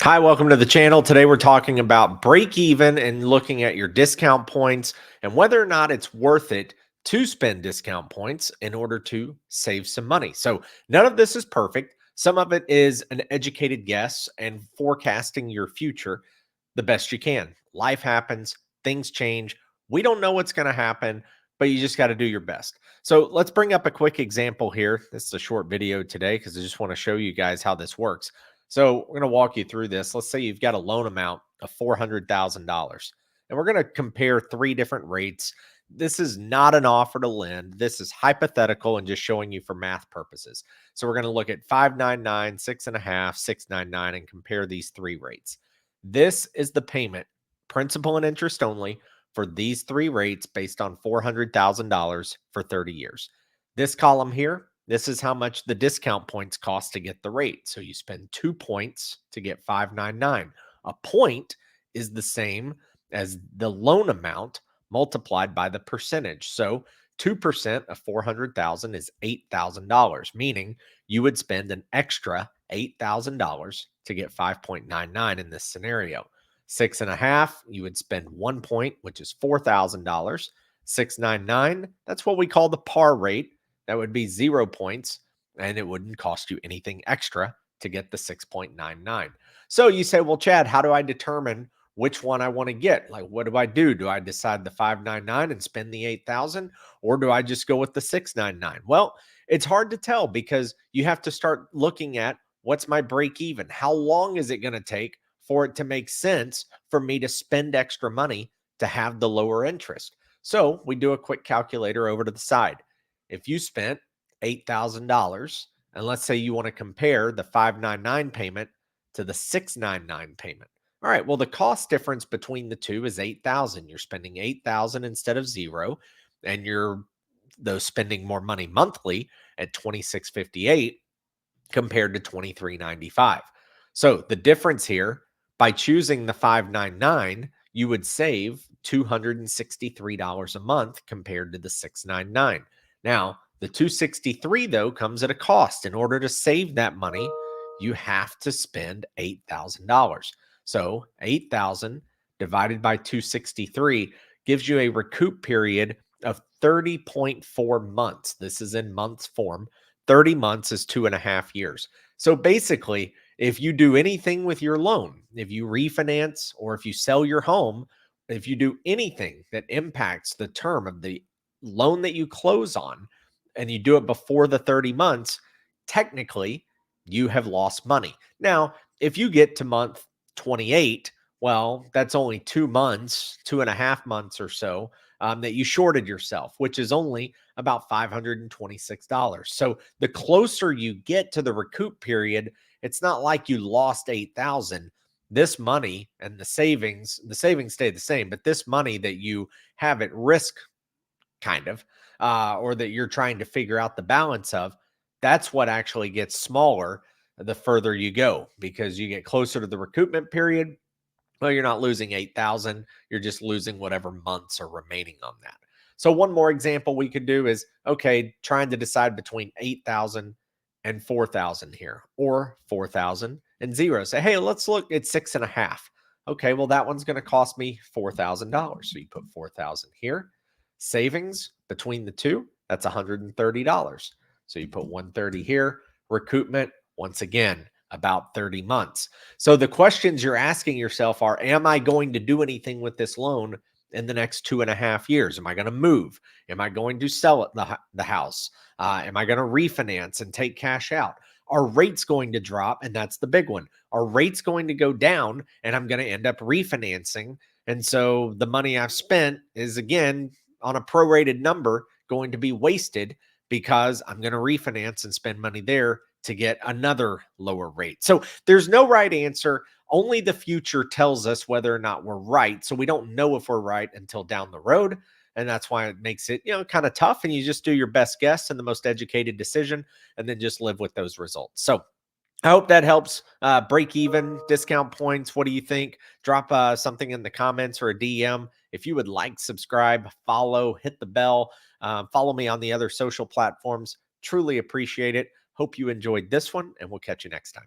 Hi, welcome to the channel. Today we're talking about break even and looking at your discount points and whether or not it's worth it to spend discount points in order to save some money. So, none of this is perfect. Some of it is an educated guess and forecasting your future the best you can. Life happens, things change. We don't know what's going to happen, but you just got to do your best. So, let's bring up a quick example here. This is a short video today because I just want to show you guys how this works. So we're going to walk you through this. Let's say you've got a loan amount of $400,000, and we're going to compare three different rates. This is not an offer to lend. This is hypothetical and just showing you for math purposes. So we're going to look at 599, 6.5, 699, and compare these three rates. This is the payment, principal and interest only, for these three rates based on $400,000 for 30 years. This column here, this is how much the discount points cost to get the rate. So you spend 2 points to get 599. A point is the same as the loan amount multiplied by the percentage. So 2% of 400,000 is $8,000, meaning you would spend an extra $8,000 to get 5.99 in this scenario. 6.5, you would spend 1 point, which is $4,000. 699, that's what we call the par rate. That would be 0 points, and it wouldn't cost you anything extra to get the 6.99. So you say, well, Chad, how do I determine which one I want to get? Like, what do I do? Do I decide the 599 and spend the 8,000, or do I just go with the 699? Well, it's hard to tell because you have to start looking at what's my break even? How long is it going to take for it to make sense for me to spend extra money to have the lower interest? So we do a quick calculator over to the side. If you spent $8,000, and let's say you want to compare the 599 payment to the 699 payment. All right, well, the cost difference between the two is 8,000. You're spending 8,000 instead of 0, and you're spending more money monthly at 2658 compared to 2395. So the difference here, by choosing the 599, you would save $263 a month compared to the 699. Now, the 263 though comes at a cost. In order to save that money, you have to spend $8,000. So 8,000 divided by 263 gives you a recoup period of 30.4 months. This is in months form. 30 months is 2.5 years. So basically, if you do anything with your loan, if you refinance or if you sell your home, if you do anything that impacts the term of the loan that you close on and you do it before the 30 months, technically you have lost money. Now, if you get to month 28, well, that's only 2 months, 2.5 months or so that you shorted yourself, which is only about $526. So the closer you get to the recoup period, it's not like you lost 8,000. This money and the savings stay the same, but this money that you have at risk, kind of, or that you're trying to figure out the balance of, that's what actually gets smaller the further you go because you get closer to the recoupment period. Well, you're not losing 8,000. You're just losing whatever months are remaining on that. So one more example we could do is, okay, trying to decide between 8,000 and 4,000 here, or 4,000 and 0. Say, hey, let's look at 6.5. Okay, well, that one's going to cost me $4,000. So you put 4,000 here. Savings between the two, that's $130. So you put 130 here. Recoupment, once again, about 30 months. So the questions you're asking yourself are, am I going to do anything with this loan in the next 2.5 years? Am I going to move? Am I going to sell it, the house? Am I going to refinance and take cash out? Are rates going to drop? And that's the big one. Are rates going to go down and I'm going to end up refinancing? And so the money I've spent is, again, on a prorated number, going to be wasted because I'm going to refinance and spend money there to get another lower rate. So there's no right answer. Only the future tells us whether or not we're right. So we don't know if we're right until down the road. And that's why it makes it, kind of tough. And you just do your best guess and the most educated decision, and then just live with those results. So I hope that helps. Break even, discount points. What do you think? Drop something in the comments or a DM. If you would like, subscribe, follow, hit the bell, follow me on the other social platforms. Truly appreciate it. Hope you enjoyed this one, and we'll catch you next time.